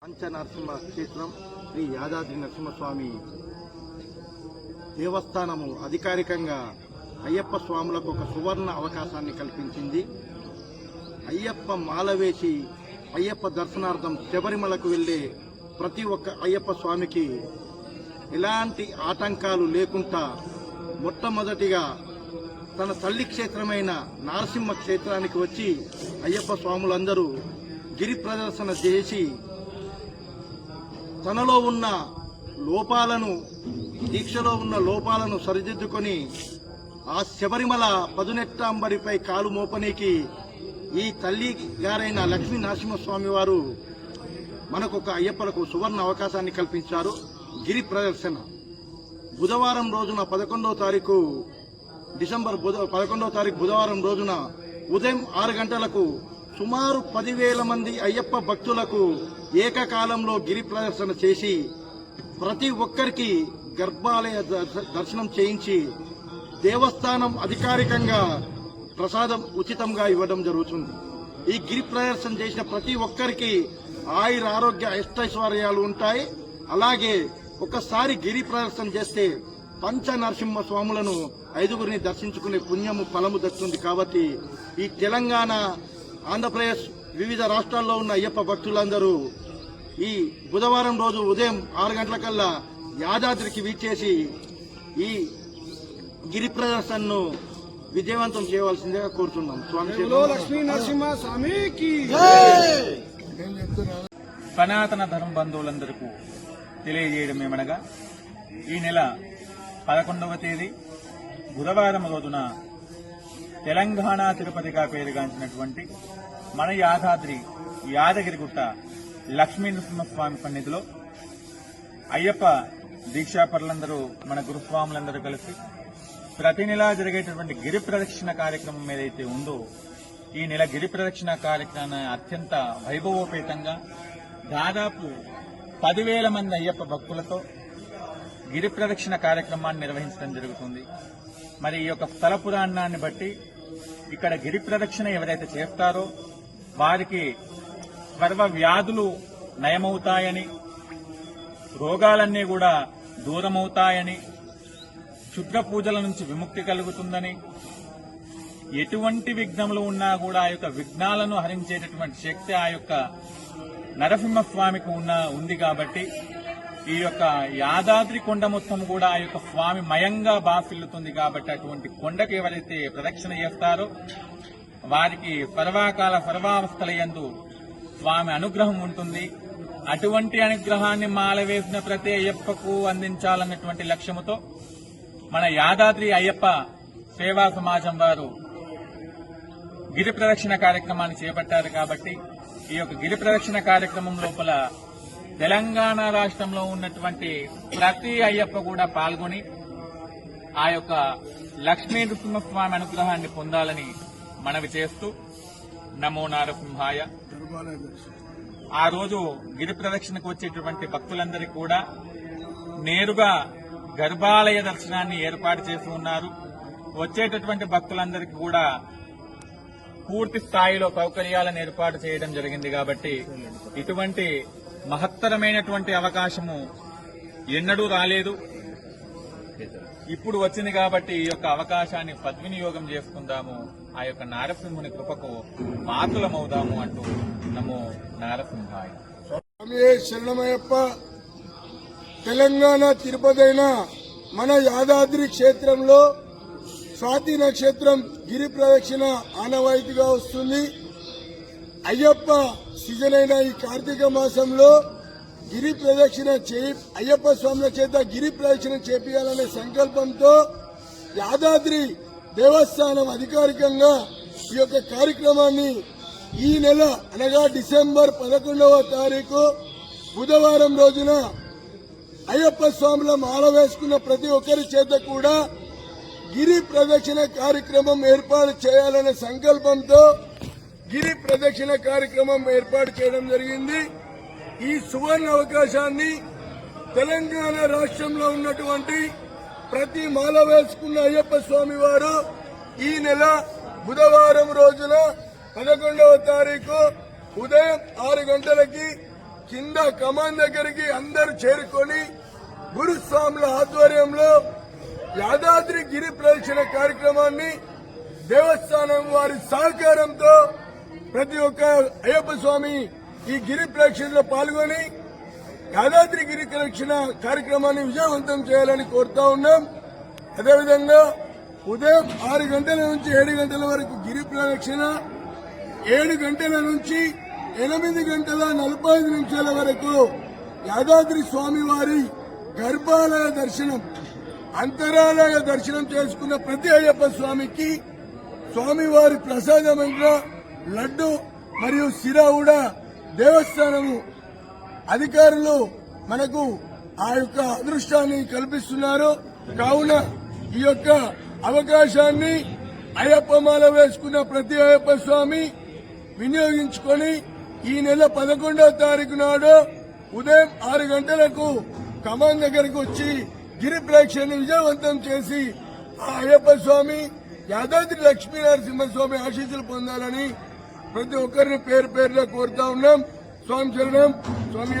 పంచనరసింహ క్షేత్రం శ్రీ యాదాద్రి నరసింహస్వామి దేవస్థానము అధికారికంగా అయ్యప్ప స్వాములకు ఒక సువర్ణ అవకాశాన్ని కల్పించింది. అయ్యప్ప మాల వేసి అయ్యప్ప దర్శనార్థం శబరిమలకు వెళ్లే ప్రతి ఒక్క అయ్యప్ప స్వామికి ఎలాంటి ఆటంకాలు లేకుండా మొట్టమొదటిగా తన తల్లి క్షేత్రమైన నరసింహ క్షేత్రానికి వచ్చి అయ్యప్ప స్వాములందరూ గిరి ప్రదర్శన చేసి తనలో ఉన్న లోపాలను, దీక్షలో ఉన్న లోపాలను సరిదిద్దుకొని ఆ శబరిమల పదునెట్టాంబరిపై కాలు మోపనీకి ఈ తల్లి గారైన లక్ష్మీ నరసింహస్వామి వారు మనకొక అయ్యప్పలకు సువర్ణ అవకాశాన్ని కల్పించారు. గిరి ప్రదర్శన బుధవారం రోజున 11వ తారీఖు డిసెంబర్ 11వ తారీఖు బుధవారం రోజున ఉదయం 6 గంటలకు సుమారు 10,000 మంది అయ్యప్ప భక్తులకు ఏకకాలంలో గిరి ప్రదర్శన చేసి ప్రతి ఒక్కరికి గర్భాలయ దర్శనం చేయించి దేవస్థానం అధికారికంగా ప్రసాదం ఉచితంగా ఇవ్వడం జరుగుతుంది. ఈ గిరి ప్రదర్శన చేసిన ప్రతి ఒక్కరికి ఆయుర ఆరోగ్య అష్టైశ్వర్యాలు ఉంటాయి. అలాగే ఒకసారి గిరి ప్రదర్శన చేస్తే పంచ నరసింహ స్వాములను 5గురిని దర్శించుకునే పుణ్యము ఫలము దక్కుతుంది. కాబట్టి ఈ తెలంగాణ, ఆంధ్రప్రదేశ్ వివిధ రాష్ట్రాల్లో ఉన్న అయ్యప్ప భక్తులందరూ ఈ బుధవారం రోజు ఉదయం 6 గంటలకల్లా యాదాద్రికి వీచేసి ఈ గిరి ప్రదర్శనను విజయవంతం చేయవలసిందిగా కోరుతున్నాం. లక్ష్మీ నరసింహ స్వామికి సనాతన ధర్మ బంధువులందరికీ తెలియజేయడం ఏమనగా ఈ నెల 11వ తేదీ బుధవారం రోజున తెలంగాణ తిరుపతిగా పేరుగాంచినటువంటి మన యాదగిరిగుట్ట లక్ష్మీ నరసింహస్వామి సన్నిధిలో అయ్యప్ప దీక్షాపరులందరూ, మన గురుస్వాములందరూ కలిసి ప్రతి నెలా జరిగేటటువంటి గిరి ప్రదక్షిణ కార్యక్రమం ఏదైతే ఉందో ఈ నెల గిరి ప్రదక్షిణ కార్యక్రమాన్ని అత్యంత వైభవోపేతంగా దాదాపు 10,000 మంది అయ్యప్ప భక్తులతో గిరి ప్రదక్షిణ కార్యక్రమాన్ని నిర్వహించడం జరుగుతుంది. మరి ఈ యొక్క స్థల పురాణాన్ని బట్టి ఇక్కడ గిరి ప్రదక్షిణ ఎవరైతే చేస్తారో వారికి సర్వ వ్యాధులు నయమవుతాయని, రోగాలన్నీ కూడా దూరమవుతాయని, క్షుద్ర పూజల నుంచి విముక్తి కలుగుతుందని, ఎటువంటి విఘ్నములు ఉన్నా కూడా ఆ యొక్క విఘ్నాలను హరించేటటువంటి శక్తి ఆ యొక్క నరసింహస్వామికి ఉంది కాబట్టి ఈ యొక్క యాదాద్రి కొండ మొత్తం కూడా ఆ యొక్క స్వామి మయంగా బాసిల్లుతుంది. కాబట్టి అటువంటి కొండకు ఎవరైతే ప్రదక్షిణ చేస్తారో వారికి సర్వాకాల సర్వావస్థల యందు స్వామి అనుగ్రహం ఉంటుంది. అటువంటి అనుగ్రహాన్ని మాల వేసిన ప్రతి అయ్యప్పకు అందించాలన్నటువంటి లక్ష్యముతో మన యాదాద్రి అయ్యప్ప సేవా సమాజం వారు గిరి ప్రదక్షిణ కార్యక్రమాన్ని చేపట్టారు. కాబట్టి ఈ యొక్క గిరి ప్రదక్షిణ కార్యక్రమం లోపల తెలంగాణ రాష్ట్రంలో ఉన్నటువంటి ప్రతి అయ్యప్ప కూడా పాల్గొని ఆ యొక్క లక్ష్మీ నరసింహస్వామి అనుగ్రహాన్ని పొందాలని మనవి చేస్తూ నమో నారసింహాయ. ఆ రోజు గిరి ప్రదక్షిణకు వచ్చేటువంటి భక్తులందరికీ కూడా నేరుగా గర్భాలయ దర్శనాన్ని ఏర్పాటు చేసి ఉన్నారు. వచ్చేటటువంటి భక్తులందరికీ కూడా పూర్తి స్థాయిలో సౌకర్యాలను ఏర్పాటు చేయడం జరిగింది. కాబట్టి ఇటువంటి మహత్తరమైనటువంటి అవకాశము ఎన్నడూ రాలేదు, ఇప్పుడు వచ్చింది. కాబట్టి ఈ యొక్క అవకాశాన్ని సద్వినియోగం చేసుకుందాము, ఆ యొక్క నారసింహుని కృపకు పాత్రలమవుదాము అంటూ నమో నారసింహాయ. శరణమయ్యప్ప. తెలంగాణ తిరుపతైన మన యాదాద్రి క్షేత్రంలో స్వాతి నక్షత్రం గిరి ప్రదక్షిణ ఆనవాయితీగా వస్తుంది. అయ్యప్ప సీజన్ అయిన ఈ కార్తీక మాసంలో గిరి ప్రదక్షిణ అయ్యప్ప స్వాముల చేత గిరి ప్రదక్షిణ చేపించాలనే సంకల్పంతో యాదాద్రి దేవస్థానం అధికారికంగా ఈ యొక్క కార్యక్రమాన్ని ఈ నెల అనగా డిసెంబర్ 11వ తారీఖు బుధవారం రోజున అయ్యప్ప స్వాముల మాల వేసుకున్న ప్రతి ఒక్కరి చేత కూడా గిరి ప్రదక్షిణ కార్యక్రమం ఏర్పాటు చేయాలనే సంకల్పంతో గిరి ప్రదక్షిణ కార్యక్రమం ఏర్పాటు చేయడం జరిగింది. ఈ సువర్ణ అవకాశాన్ని తెలంగాణ రాష్ట్రంలో ఉన్నటువంటి ప్రతి మాల వేసుకున్న అయ్యప్ప స్వామి వారు ఈ నెల బుధవారం రోజున 11వ తారీఖు ఉదయం 6 గంటలకి కింద కమాన్ దగ్గరికి అందరూ చేరుకొని గురుస్వాముల ఆధ్వర్యంలో యాదాద్రి గిరి ప్రదక్షిణ కార్యక్రమాన్ని దేవస్థానం వారి సహకారంతో ప్రతి ఒక్క అయ్యప్ప స్వామి ఈ గిరి ప్రదక్షిణలో పాల్గొని యాదాద్రి గిరి ప్రదక్షిణ కార్యక్రమాన్ని విజయవంతం చేయాలని కోరుతా ఉన్నాం. అదేవిధంగా ఉదయం 6 గంటల నుంచి 7 గంటల వరకు గిరి ప్రదక్షిణ, 7 గంటల నుంచి 8 గంటల 45 నిమిషాల వరకు యాదాద్రి స్వామి వారి గర్భాలయ దర్శనం, అంతరాలయ దర్శనం చేసుకున్న ప్రతి అయ్యప్ప స్వామికి స్వామివారి ప్రసాదమైన లడ్డు మరియు సిరా కూడా దేవస్థానము అధికారులు మనకు ఆ యొక్క అదృష్టాన్ని కల్పిస్తున్నారు. కావున ఈ యొక్క అవకాశాన్ని అయ్యప్ప మాల వేసుకున్న ప్రతి అయ్యప్ప స్వామి వినియోగించుకొని ఈ నెల 11వ తారీఖు నాడు ఉదయం 6 గంటలకు కమాన్ దగ్గరకు వచ్చి గిరి ప్రదక్షిణను విజయవంతం చేసి ఆ అయ్యప్ప స్వామి యాదాద్రి లక్ష్మీనరసింహస్వామి ఆశీస్సులు పొందాలని ప్రతి ఒక్కరిని పేరు పేరులో కోరుతా ఉన్నాం. స్వామి చరణం. స్వామి